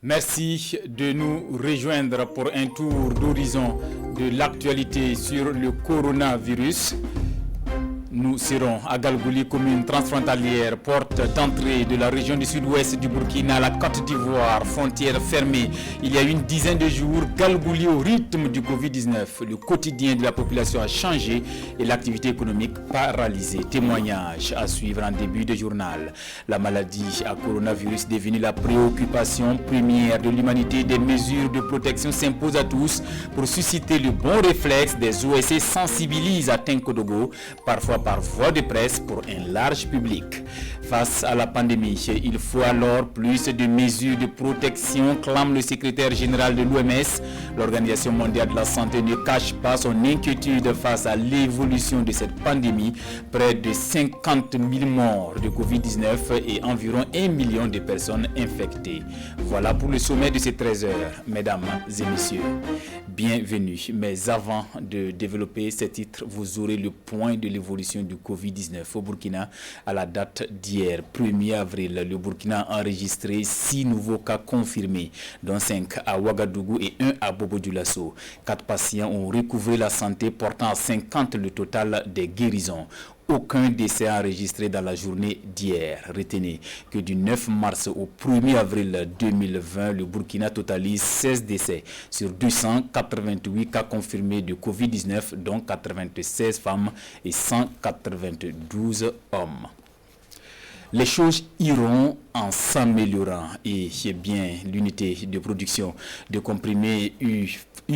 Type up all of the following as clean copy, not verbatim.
Merci de nous rejoindre pour un tour d'horizon de l'actualité sur le coronavirus. Nous serons à Galgouli, commune transfrontalière, porte d'entrée de la région du sud-ouest du Burkina, la Côte d'Ivoire, frontière fermée. Il y a une dizaine de jours, Galgouli au rythme du Covid-19. Le quotidien de la population a changé et l'activité économique paralysée. Témoignage à suivre en début de journal. La maladie à coronavirus devenue la préoccupation première de l'humanité. Des mesures de protection s'imposent à tous pour susciter le bon réflexe. Des OSC sensibilisent à Tenkodogo, parfois par voie de presse pour un large public. Face à la pandémie, il faut alors plus de mesures de protection, clame le secrétaire général de l'OMS. L'Organisation mondiale de la santé ne cache pas son inquiétude face à l'évolution de cette pandémie. Près de 50 000 morts de Covid-19 et environ 1 million de personnes infectées. Voilà pour le sommet de ces 13 heures, mesdames et messieurs. Bienvenue. Mais avant de développer ces titres, vous aurez le point de l'évolution du Covid-19 au Burkina à la date d'hier, 1er avril. Le Burkina a enregistré 6 nouveaux cas confirmés, dont 5 à Ouagadougou et 1 à Bobo-Dioulasso. 4 patients ont recouvré la santé, portant à 50 le total des guérisons. Aucun décès enregistré dans la journée d'hier. Retenez que du 9 mars au 1er avril 2020, le Burkina totalise 16 décès sur 288 cas confirmés de Covid-19, dont 96 femmes et 192 hommes. Les choses iront en s'améliorant et c'est bien l'unité de production de comprimés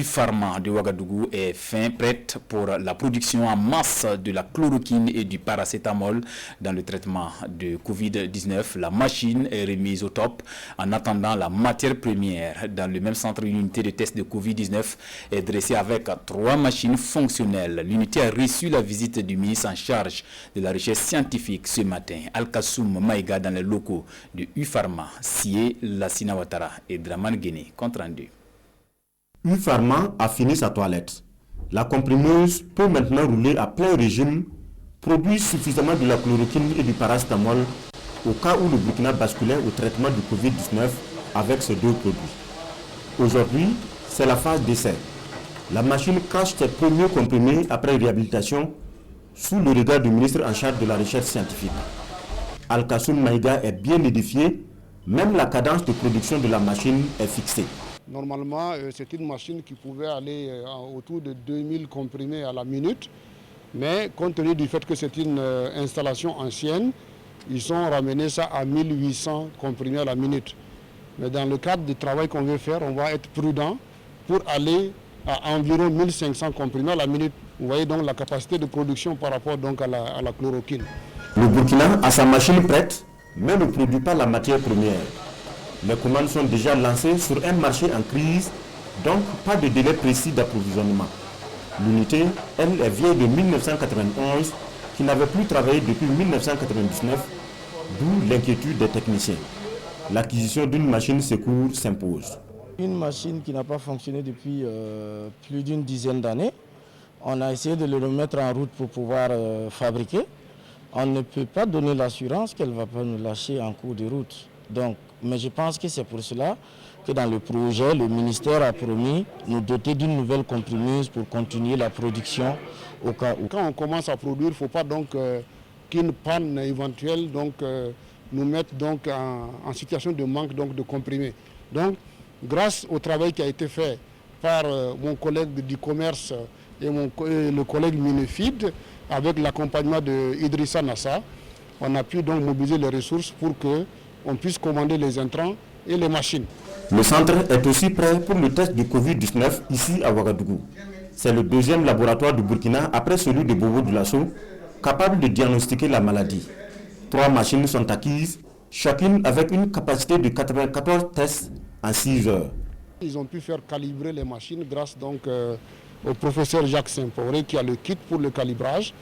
Pharma de Ouagadougou est prête pour la production en masse de la chloroquine et du paracétamol dans le traitement de Covid-19. La machine est remise au top en attendant la matière première. Dans le même centre, l'unité de test de Covid-19 est dressée avec 3 machines fonctionnelles. L'unité a reçu la visite du ministre en charge de la recherche scientifique ce matin, Al-Kassoum Maïga, dans les locaux de Pharma, Sié, Lassina Ouattara et Draman Guéné. Compte rendu. Pharma a fini sa toilette. La comprimeuse peut maintenant rouler à plein régime, produire suffisamment de la chloroquine et du paracétamol au cas où le Burkina basculait au traitement du Covid-19 avec ces 2 produits. Aujourd'hui, c'est la phase d'essai. La machine cache ses premiers comprimés après réhabilitation sous le regard du ministre en charge de la recherche scientifique. Al-Kassoum Maïga est bien édifié, même la cadence de production de la machine est fixée. Normalement, c'est une machine qui pouvait aller autour de 2000 comprimés à la minute, mais compte tenu du fait que c'est une installation ancienne, ils ont ramené ça à 1800 comprimés à la minute. Mais dans le cadre du travail qu'on veut faire, on va être prudent pour aller à environ 1500 comprimés à la minute. Vous voyez donc la capacité de production par rapport donc à la chloroquine. Le Burkina a sa machine prête, mais ne produit pas la matière première. Les commandes sont déjà lancées sur un marché en crise, donc pas de délai précis d'approvisionnement. L'unité, elle, est vieille de 1991, qui n'avait plus travaillé depuis 1999, d'où l'inquiétude des techniciens. L'acquisition d'une machine secours s'impose. Une machine qui n'a pas fonctionné depuis plus d'une dizaine d'années. On a essayé de le remettre en route pour pouvoir fabriquer. On ne peut pas donner l'assurance qu'elle ne va pas nous lâcher en cours de route. Donc, mais je pense que c'est pour cela que dans le projet, le ministère a promis nous doter d'une nouvelle comprimeuse pour continuer la production au cas où. Quand on commence à produire, il ne faut pas donc qu'une panne éventuelle nous mette donc en situation de manque donc, de comprimés. Donc, grâce au travail qui a été fait par mon collègue du commerce et le collègue Minefid, avec l'accompagnement de Idrissa Nassa, on a pu donc mobiliser les ressources pour qu'on puisse commander les intrants et les machines. Le centre est aussi prêt pour le test du Covid-19 ici à Ouagadougou. C'est le 2e laboratoire du Burkina après celui de Bobo-Dioulasso, capable de diagnostiquer la maladie. 3 machines sont acquises, chacune avec une capacité de 94 tests en 6 heures. Ils ont pu faire calibrer les machines grâce donc au professeur Jacques Saint-Poré qui a le kit pour le calibrage.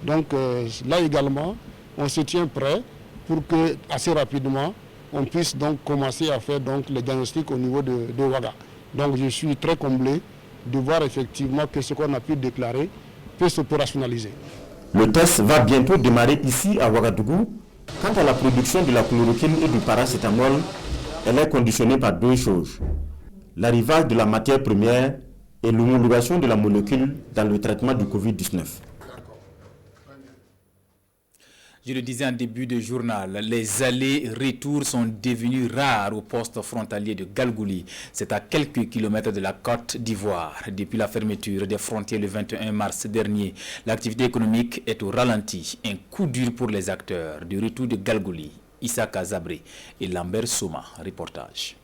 Donc là également, on se tient prêt pour que assez rapidement on puisse donc commencer à faire donc les diagnostics au niveau de Ouaga. Donc je suis très comblé de voir effectivement que ce qu'on a pu déclarer peut s'opérationnaliser. Le test va bientôt démarrer ici à Ouagadougou. Quant à la production de la chloroquine et du paracétamol, Elle est conditionnée par deux choses. L'arrivage de la matière première et l'homologation de la molécule dans le traitement du Covid-19. Je le disais en début de journal, les allers-retours sont devenus rares au poste frontalier de Galgouli. C'est à quelques kilomètres de la Côte d'Ivoire. Depuis la fermeture des frontières le 21 mars dernier, l'activité économique est au ralenti. Un coup dur pour les acteurs. Du retour de Galgouli, Issa Kazabré et Lambert Souma. Reportage.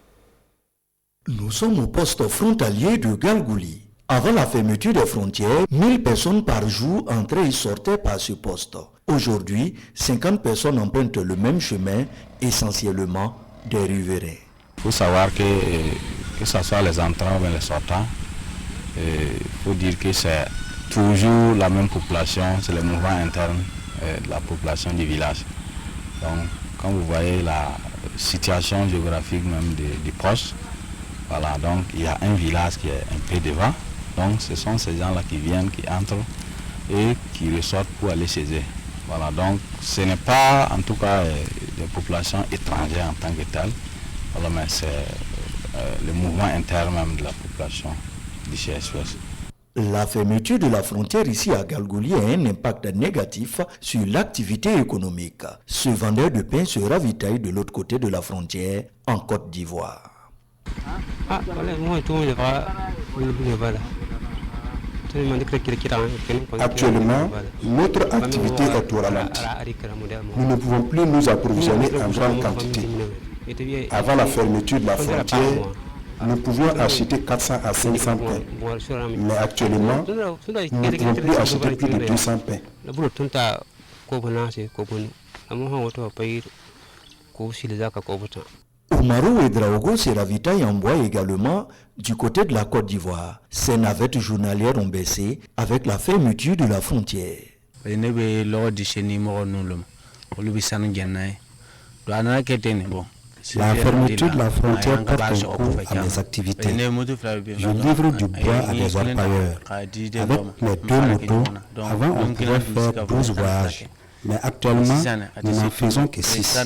Nous sommes au poste frontalier de Galgouli. Avant la fermeture des frontières, 1000 personnes par jour entraient et sortaient par ce poste. Aujourd'hui, 50 personnes empruntent le même chemin, essentiellement des riverains. Il faut savoir que ce soit les entrants ou les sortants, il faut dire que c'est toujours la même population, c'est le mouvement interne de la population du village. Donc, quand vous voyez la situation géographique même du poste, voilà, donc il y a un village qui est un peu devant. Donc ce sont ces gens-là qui viennent, qui entrent et qui ressortent pour aller chez eux. Voilà, donc ce n'est pas en tout cas des populations étrangères en tant que telles, voilà, mais c'est le mouvement interne même de la population du CSOS. La fermeture de la frontière ici à Galgouli a un impact négatif sur l'activité économique. Ce vendeur de pain se ravitaille de l'autre côté de la frontière en Côte d'Ivoire. Actuellement, notre activité est au ralenti. Nous ne pouvons plus nous approvisionner en grande quantité. Avant la fermeture de la frontière, nous pouvions acheter 400 à 500 pains. Mais actuellement, nous ne pouvons plus acheter plus de 200 pains. Oumaro Ouedraogo se ravitaille en bois également du côté de la Côte d'Ivoire. Ces navettes journalières ont baissé avec la fermeture de la frontière. La fermeture de la frontière porte un coup à mes activités. Je livre du bois à des orpailleurs. Avec les 2 motos, avant on pouvait faire 12 voyages. Mais actuellement, nous n'en faisons que 6.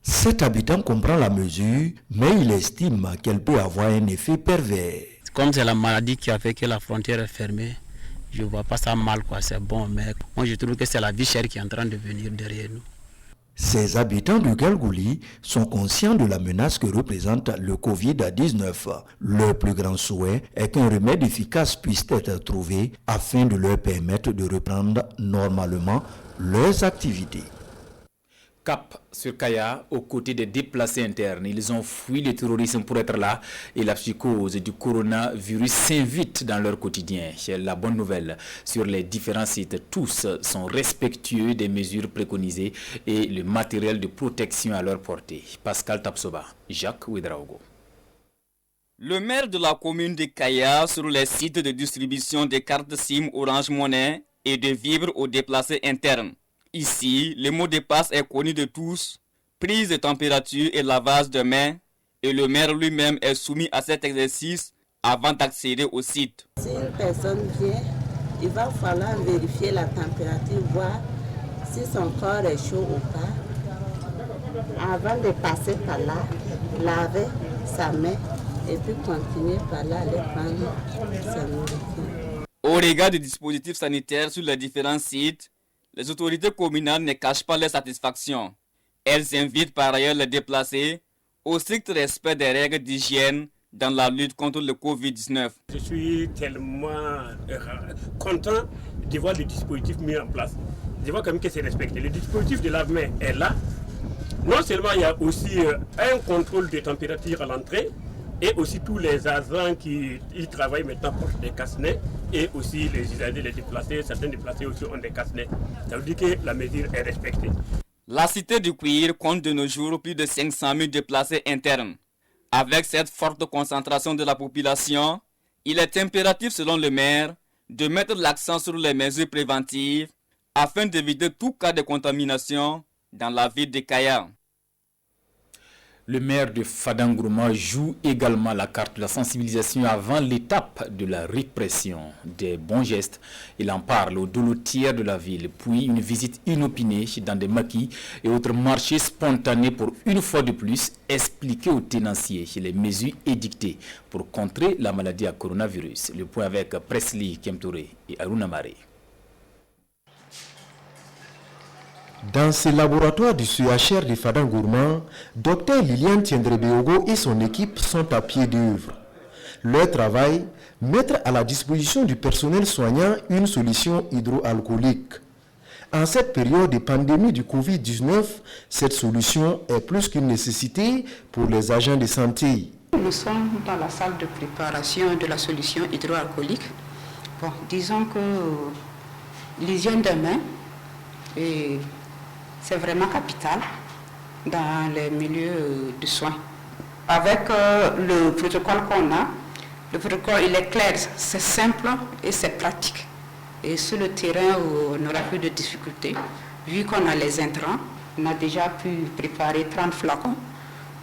Cet habitant comprend la mesure, mais il estime qu'elle peut avoir un effet pervers. Comme c'est la maladie qui a fait que la frontière est fermée, je ne vois pas ça mal, quoi. C'est bon, mais moi je trouve que c'est la vie chère qui est en train de venir derrière nous. Ces habitants de Galgouli sont conscients de la menace que représente le Covid-19. Leur plus grand souhait est qu'un remède efficace puisse être trouvé afin de leur permettre de reprendre normalement leurs activités. Cap sur Kaya, aux côtés des déplacés internes. Ils ont fui le terrorisme pour être là et la psychose du coronavirus s'invite dans leur quotidien. C'est la bonne nouvelle. Sur les différents sites, tous sont respectueux des mesures préconisées et le matériel de protection à leur portée. Pascal Tapsoba, Jacques Ouedraogo. Le maire de la commune de Kaya sur les sites de distribution des cartes SIM Orange Money et de vivre aux déplacés internes. Ici, le mot de passe est connu de tous, prise de température et lavage de mains, et le maire lui-même est soumis à cet exercice avant d'accéder au site. Si une personne vient, il va falloir vérifier la température, voir si son corps est chaud ou pas, avant de passer par là, laver sa main et puis continuer par là, aller prendre sa nourriture. Au regard des dispositifs sanitaires sur les différents sites, les autorités communales ne cachent pas leur satisfaction. Elles invitent par ailleurs les déplacés au strict respect des règles d'hygiène dans la lutte contre le Covid-19. Je suis tellement content de voir le dispositif mis en place. Je vois quand même que c'est respecté. Le dispositif de lave-main est là. Non seulement il y a aussi un contrôle de température à l'entrée, et aussi tous les agents qui travaillent maintenant portent des casse-nez, et aussi les usagers, les déplacés, certains déplacés aussi ont des casse-nez. Ça veut dire que la mesure est respectée. La cité du Cuir compte de nos jours plus de 500 000 déplacés internes. Avec cette forte concentration de la population, il est impératif selon le maire de mettre l'accent sur les mesures préventives afin d'éviter tout cas de contamination dans la ville de Kaya. Le maire de Fadang-Gourma joue également la carte de la sensibilisation avant l'étape de la répression des bons gestes. Il en parle aux dolotières de la ville, puis une visite inopinée dans des maquis et autres marchés spontanés pour une fois de plus expliquer aux tenanciers les mesures édictées pour contrer la maladie à coronavirus. Le point avec Presley Kemtouré et Aruna Mare. Dans ce laboratoire du CHR de Fadang-Gourma, Dr Liliane Tiendrebeogo et son équipe sont à pied d'œuvre. Leur travail, mettre à la disposition du personnel soignant une solution hydroalcoolique. En cette période de pandémie du Covid-19, cette solution est plus qu'une nécessité pour les agents de santé. Nous sommes dans la salle de préparation de la solution hydroalcoolique. Bon, disons que l'hygiène des mains est... c'est vraiment capital dans les milieux de soins. Avec le protocole qu'on a, le protocole il est clair, c'est simple et c'est pratique. Et sur le terrain, on n'aura plus de difficultés. Vu qu'on a les intrants, on a déjà pu préparer 30 flacons.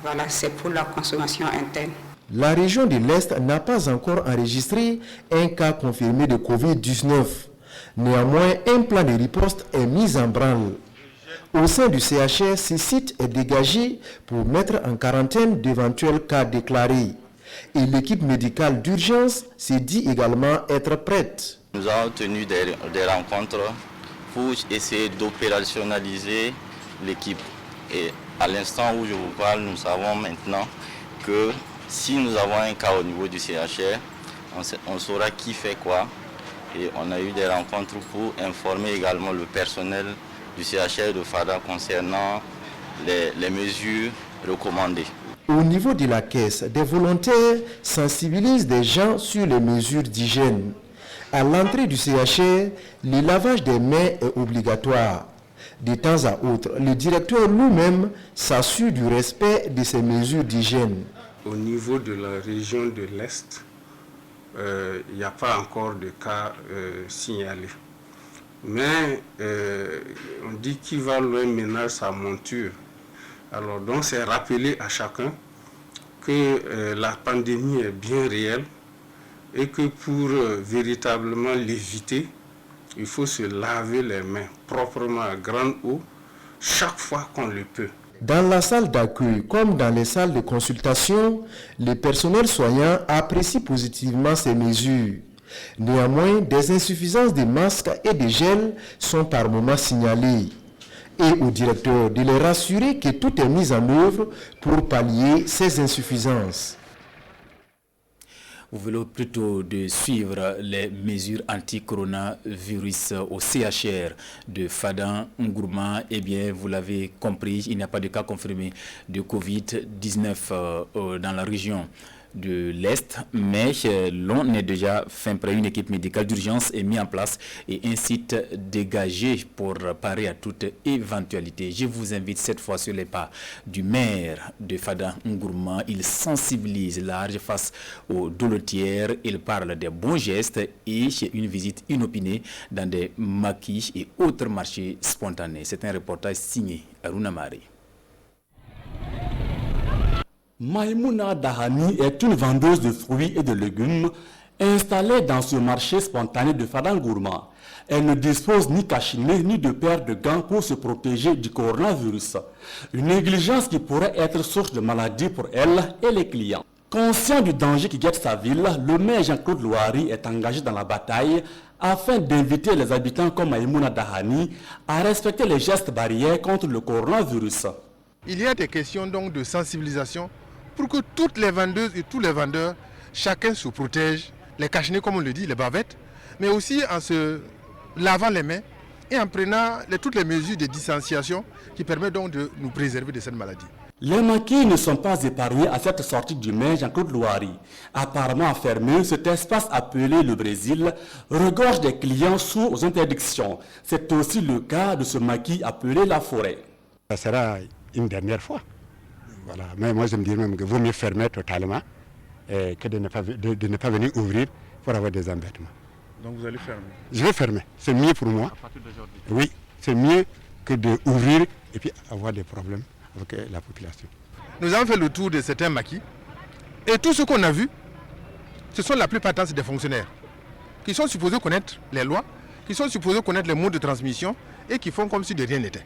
Voilà, c'est pour la consommation interne. La région de l'Est n'a pas encore enregistré un cas confirmé de Covid-19. Néanmoins, un plan de riposte est mis en branle. Au sein du CHR, ce site est dégagé pour mettre en quarantaine d'éventuels cas déclarés. Et l'équipe médicale d'urgence s'est dit également être prête. Nous avons tenu des rencontres pour essayer d'opérationnaliser l'équipe. Et à l'instant où je vous parle, nous savons maintenant que si nous avons un cas au niveau du CHR, on saura qui fait quoi. Et on a eu des rencontres pour informer également le personnel du CHR de Fada concernant les mesures recommandées. Au niveau de la caisse, des volontaires sensibilisent des gens sur les mesures d'hygiène. À l'entrée du CHR, le lavage des mains est obligatoire. De temps à autre, le directeur lui-même s'assure du respect de ces mesures d'hygiène. Au niveau de la région de l'Est, il n'y a pas encore de cas signalés. Mais on dit qu'il va loin ménage sa monture. Alors donc c'est rappeler à chacun que la pandémie est bien réelle et que pour véritablement l'éviter, il faut se laver les mains proprement à grande eau chaque fois qu'on le peut. Dans la salle d'accueil comme dans les salles de consultation, le personnel soignant apprécie positivement ces mesures. Néanmoins, des insuffisances de masques et de gel sont par moments signalées. Et au directeur de les rassurer que tout est mis en œuvre pour pallier ces insuffisances. Vous voulez plutôt de suivre les mesures anti-coronavirus au CHR de Fadang-Gourma. Eh bien, vous l'avez compris, il n'y a pas de cas confirmés de Covid-19 dans la région de l'Est, mais l'on est déjà fin prêt. Une équipe médicale d'urgence est mise en place et un site dégagé pour parer à toute éventualité. Je vous invite cette fois sur les pas du maire de Fadang-Gourma. Il sensibilise large face aux dolotières. Il parle des bons gestes et une visite inopinée dans des maquis et autres marchés spontanés. C'est un reportage signé Aruna Mare. Maïmouna Dahani est une vendeuse de fruits et de légumes installée dans ce marché spontané de Fadang-Gourma. Elle ne dispose ni cache-nez ni de paire de gants pour se protéger du coronavirus. Une négligence qui pourrait être source de maladie pour elle et les clients. Conscient du danger qui guette sa ville, le maire Jean-Claude Louari est engagé dans la bataille afin d'inviter les habitants comme Maïmouna Dahani à respecter les gestes barrières contre le coronavirus. Il y a des questions donc de sensibilisation pour que toutes les vendeuses et tous les vendeurs, chacun se protège, les cache-nez comme on le dit, les bavettes, mais aussi en se lavant les mains et en prenant toutes les mesures de distanciation qui permettent donc de nous préserver de cette maladie. Les maquis ne sont pas épargnés à cette sortie du maire Jean-Claude Louari. Apparemment fermé, cet espace appelé le Brésil regorge des clients sourds aux interdictions. C'est aussi le cas de ce maquis appelé la forêt. Ça sera une dernière fois. Voilà. Mais moi je me dis même qu'il vaut mieux fermer totalement que de ne pas venir ouvrir pour avoir des embêtements. Donc vous allez fermer? Je vais fermer. C'est mieux pour moi. À partir d'aujourd'hui? Oui, c'est mieux que d'ouvrir et puis avoir des problèmes avec la population. nous avons fait le tour de certains maquis. Et tout ce qu'on a vu, ce sont la plupart des fonctionnaires qui sont supposés connaître les lois, qui sont supposés connaître les modes de transmission et qui font comme si de rien n'était.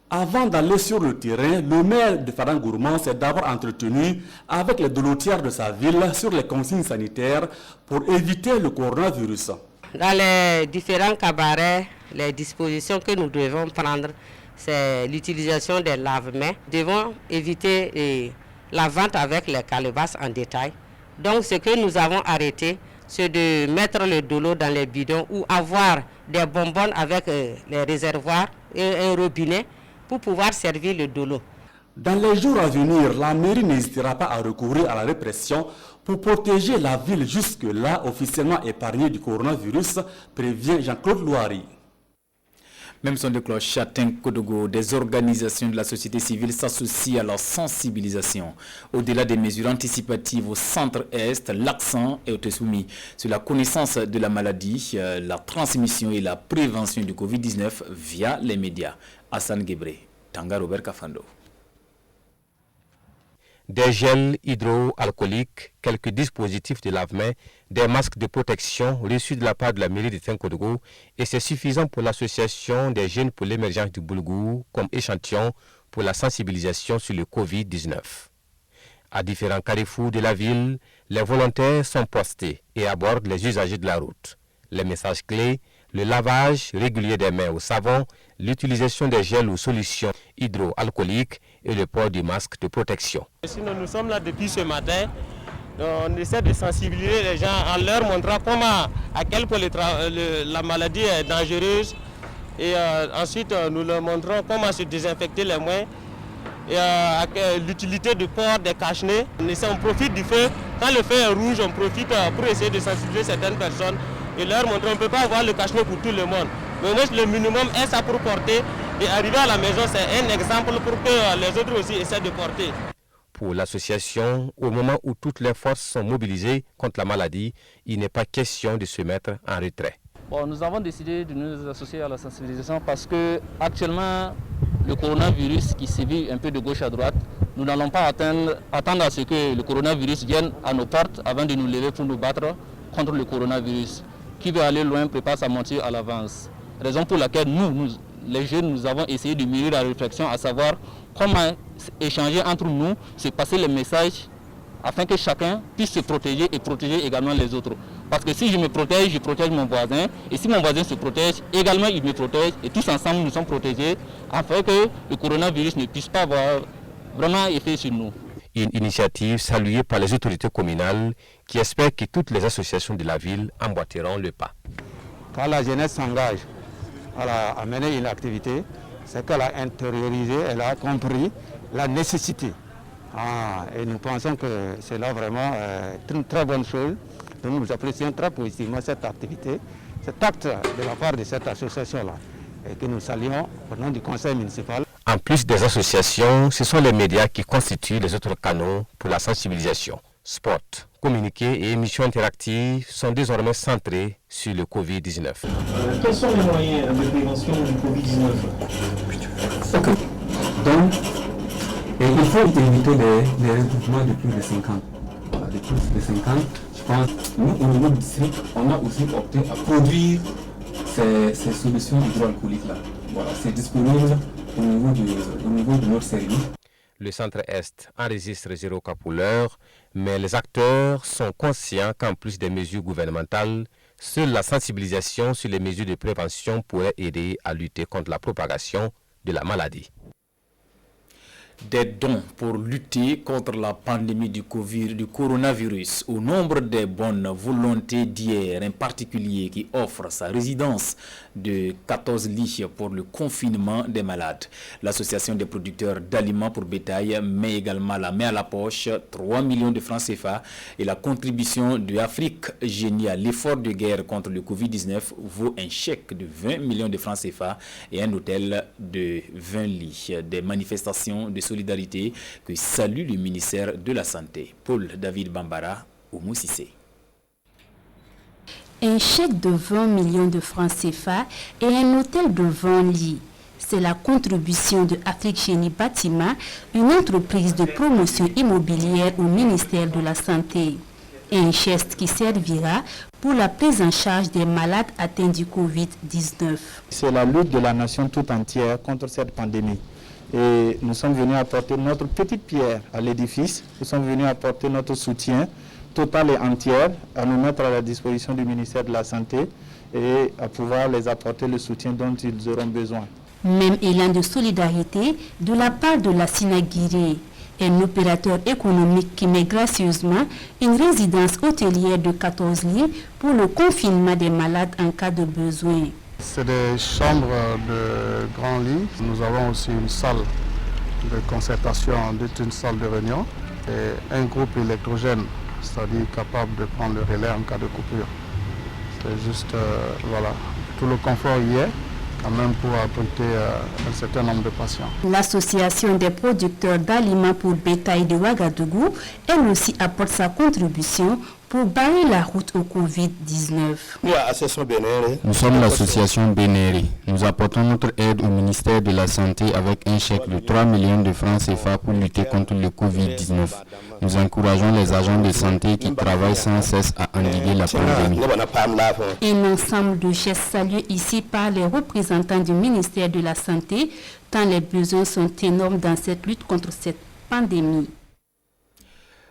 Avant d'aller sur le terrain, le maire de Fadang Gourmand s'est d'abord entretenu avec les dolotières de sa ville sur les consignes sanitaires pour éviter le coronavirus. Dans les différents cabarets, les dispositions que nous devons prendre, c'est l'utilisation des lave-mains. Nous devons éviter la vente avec les calebasses en détail. Donc ce que nous avons arrêté, c'est de mettre le dolo dans les bidons ou avoir des bonbonnes avec les réservoirs et un robinet pour pouvoir servir le dolo. Dans les jours à venir, la mairie n'hésitera pas à recourir à la répression pour protéger la ville jusque-là officiellement épargnée du coronavirus, prévient Jean-Claude Louari. Même son de cloche à Tinkodogo, des organisations de la société civile s'associent à la sensibilisation. Au-delà des mesures anticipatives au centre-est, l'accent est soumis sur la connaissance de la maladie, la transmission et la prévention du Covid-19 via les médias. Hassan Gebre, Tanga Robert Kafando. Des gels hydroalcooliques, quelques dispositifs de lave-mains, des masques de protection reçus de la part de la mairie de Tinkodogo, et c'est suffisant pour l'association des jeunes pour l'émergence du Boulgou comme échantillon pour la sensibilisation sur le Covid-19. À différents carrefours de la ville, les volontaires sont postés et abordent les usagers de la route. Les messages clés, le lavage régulier des mains au savon, l'utilisation des gels ou solutions hydroalcooliques et le port du masque de protection. Sinon, nous sommes là depuis ce matin. On essaie de sensibiliser les gens en leur montrant à quel point la maladie est dangereuse. Et ensuite, nous leur montrons comment se désinfecter les mains. Et l'utilité du port des cache-nez. On profite du feu. Quand le feu est rouge, on profite pour essayer de sensibiliser certaines personnes et leur montrer qu'on ne peut pas avoir le cache-nez pour tout le monde. Mais le minimum est ça pour porter. Et arriver à la maison, c'est un exemple pour que les autres aussi essaient de porter. Pour l'association, au moment où toutes les forces sont mobilisées contre la maladie, il n'est pas question de se mettre en retrait. Bon, nous avons décidé de nous associer à la sensibilisation parce que actuellement, le coronavirus qui sévit un peu de gauche à droite, nous n'allons pas attendre à ce que le coronavirus vienne à nos portes avant de nous lever pour nous battre contre le coronavirus. Qui veut aller loin prépare sa monture à l'avance. Raison pour laquelle nous, les jeunes, nous avons essayé de mûrir la réflexion à savoir comment échanger entre nous, se passer les messages afin que chacun puisse se protéger et protéger également les autres. Parce que si je me protège, je protège mon voisin. Et si mon voisin se protège, également il me protège. Et tous ensemble, nous sommes protégés afin que le coronavirus ne puisse pas avoir vraiment effet sur nous. Une initiative saluée par les autorités communales qui espèrent que toutes les associations de la ville emboîteront le pas. Quand la jeunesse s'engage à mener une activité, c'est qu'elle a intériorisé, elle a compris la nécessité. Et nous pensons que c'est là vraiment une très bonne chose. Nous apprécions très positivement cette activité, cet acte de la part de cette association-là, et que nous saluons au nom du conseil municipal. En plus des associations, ce sont les médias qui constituent les autres canaux pour la sensibilisation. Sport, communiqués et émissions interactives sont désormais centrés sur le Covid-19. Quels sont les moyens de prévention du Covid-19? Donc, il faut éviter les regroupements de plus de 50. De plus de 50, je pense, nous, au niveau du district, on a aussi opté à produire ces solutions hydroalcooliques-là. Voilà, c'est disponible au niveau de notre service. Le centre-est enregistre 0 cas pour l'heure, mais les acteurs sont conscients qu'en plus des mesures gouvernementales, seule la sensibilisation sur les mesures de prévention pourrait aider à lutter contre la propagation de la maladie. Des dons pour lutter contre la pandémie du coronavirus. Au nombre des bonnes volontés d'hier, en particulier qui offre sa résidence de 14 lits pour le confinement des malades. L'association des producteurs d'aliments pour bétail met également la main à la poche 3 millions de francs CFA et la contribution de Afrique Génie à l'effort de guerre contre le Covid-19 vaut un chèque de 20 millions de francs CFA et un hôtel de 20 lits. Des manifestations de solidarité que salue le ministère de la Santé. Paul David Bambara, Oumou Sissé. Un chèque de 20 millions de francs CFA et un hôtel de 20 lits. C'est la contribution de Afrique Génie Bâtiment, une entreprise de promotion immobilière au ministère de la Santé. Un geste qui servira pour la prise en charge des malades atteints du Covid-19. C'est la lutte de la nation toute entière contre cette pandémie. Et nous sommes venus apporter notre petite pierre à l'édifice. Nous sommes venus apporter notre soutien total et entier à nous mettre à la disposition du ministère de la Santé et à pouvoir les apporter le soutien dont ils auront besoin. Même élan de solidarité de la part de la Sinaguiré, un opérateur économique qui met gracieusement une résidence hôtelière de 14 lits pour le confinement des malades en cas de besoin. C'est des chambres de grands lits. Nous avons aussi une salle de concertation, une salle de réunion et un groupe électrogène, c'est-à-dire capable de prendre le relais en cas de coupure. C'est juste, voilà, tout le confort y est, quand même pour abriter un certain nombre de patients. L'association des producteurs d'aliments pour bétail de Ouagadougou, elle aussi apporte sa contribution pour barrer la route au Covid-19. Nous sommes l'association Bénéri. Nous apportons notre aide au ministère de la Santé avec un chèque de 3 millions de francs CFA pour lutter contre le Covid-19. Nous encourageons les agents de santé qui travaillent sans cesse à endiguer la pandémie. Un ensemble de gestes salués ici par les représentants du ministère de la Santé, tant les besoins sont énormes dans cette lutte contre cette pandémie.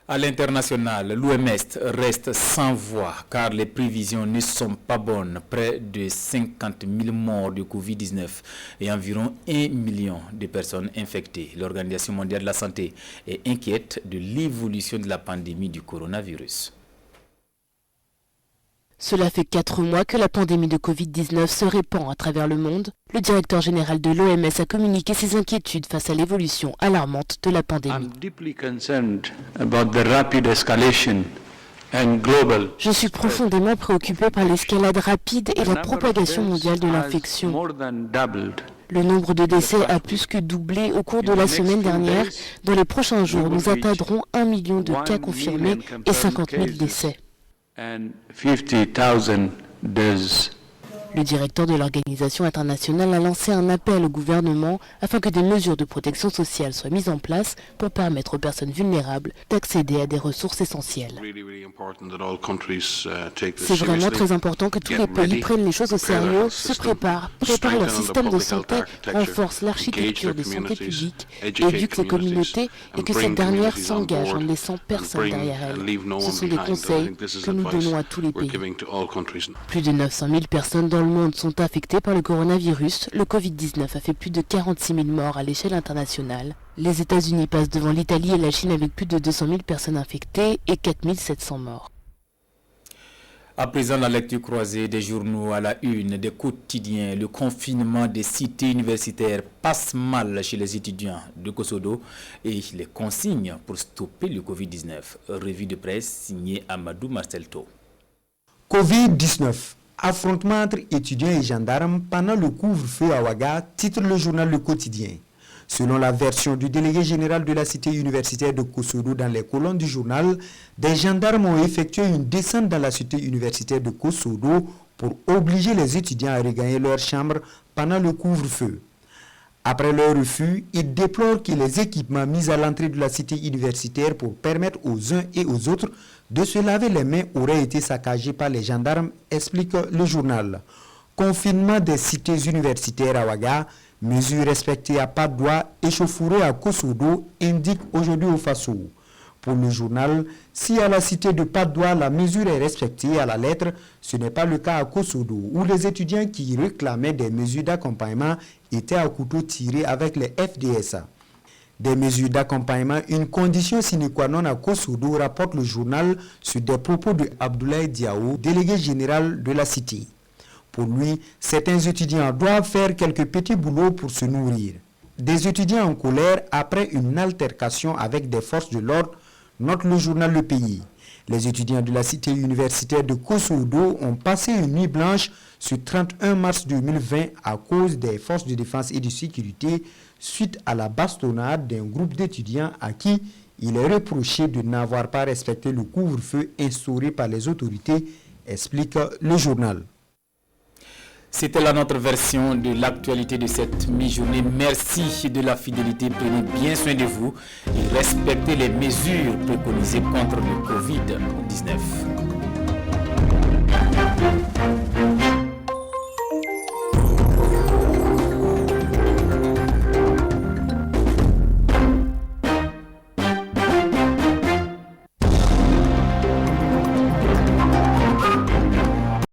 À l'international, l'OMS reste sans voix car les prévisions ne sont pas bonnes. Près de 50 000 morts de Covid-19 et environ 1 million de personnes infectées. L'Organisation mondiale de la santé est inquiète de l'évolution de la pandémie du coronavirus. Cela fait 4 mois que la pandémie de Covid-19 se répand à travers le monde. Le directeur général de l'OMS a communiqué ses inquiétudes face à l'évolution alarmante de la pandémie. Je suis profondément préoccupé par l'escalade rapide et la propagation mondiale de l'infection. Le nombre de décès a plus que doublé au cours de la semaine dernière. Dans les prochains jours, nous atteindrons 1 million de cas confirmés et 50 000 décès. Le directeur de l'organisation internationale a lancé un appel au gouvernement afin que des mesures de protection sociale soient mises en place pour permettre aux personnes vulnérables d'accéder à des ressources essentielles. C'est vraiment très important que tous les pays prennent les choses au sérieux, se préparent leur système de santé, renforcent l'architecture de santé publique, éduquent les communautés et que cette dernière s'engage en ne laissant personne derrière elle. Ce sont des conseils que nous donnons à tous les pays. Plus de 900 000 personnes dans le monde sont affectés par le coronavirus. Le Covid-19 a fait plus de 46 000 morts à l'échelle internationale. Les États-Unis passent devant l'Italie et la Chine avec plus de 200 000 personnes infectées et 4 700 morts. À présent, la lecture croisée des journaux à la une des quotidiens. Le confinement des cités universitaires passe mal chez les étudiants de Kosodo et les consignes pour stopper le Covid-19. Revue de presse signée Amadou Marcelto. Covid-19. Affrontement entre étudiants et gendarmes pendant le couvre-feu à Ouaga, titre le journal Le Quotidien. Selon la version du délégué général de la cité universitaire de Kosodo dans les colonnes du journal, des gendarmes ont effectué une descente dans la cité universitaire de Kosodo pour obliger les étudiants à regagner leur chambre pendant le couvre-feu. Après leur refus, ils déplorent que les équipements mis à l'entrée de la cité universitaire pour permettre aux uns et aux autres de se laver les mains auraient été saccagés par les gendarmes, explique le journal. Confinement des cités universitaires à Ouaga, mesures respectées à Padoua, échauffourées à Kosodo, indique aujourd'hui au Faso. Pour le journal, si à la cité de Padoua la mesure est respectée à la lettre, ce n'est pas le cas à Kosodo, où les étudiants qui réclamaient des mesures d'accompagnement étaient à couteau tiré avec les FDSA. Des mesures d'accompagnement, une condition sine qua non à Kosodo, rapporte le journal sur des propos de Abdoulaye Diao, délégué général de la cité. Pour lui, certains étudiants doivent faire quelques petits boulots pour se nourrir. Des étudiants en colère après une altercation avec des forces de l'ordre, note le journal Le Pays. Les étudiants de la cité universitaire de Kosodo ont passé une nuit blanche ce 31 mars 2020 à cause des forces de défense et de sécurité suite à la bastonnade d'un groupe d'étudiants à qui il est reproché de n'avoir pas respecté le couvre-feu instauré par les autorités, explique le journal. C'était là notre version de l'actualité de cette mi-journée. Merci de la fidélité. Prenez bien soin de vous et respectez les mesures préconisées contre le Covid-19.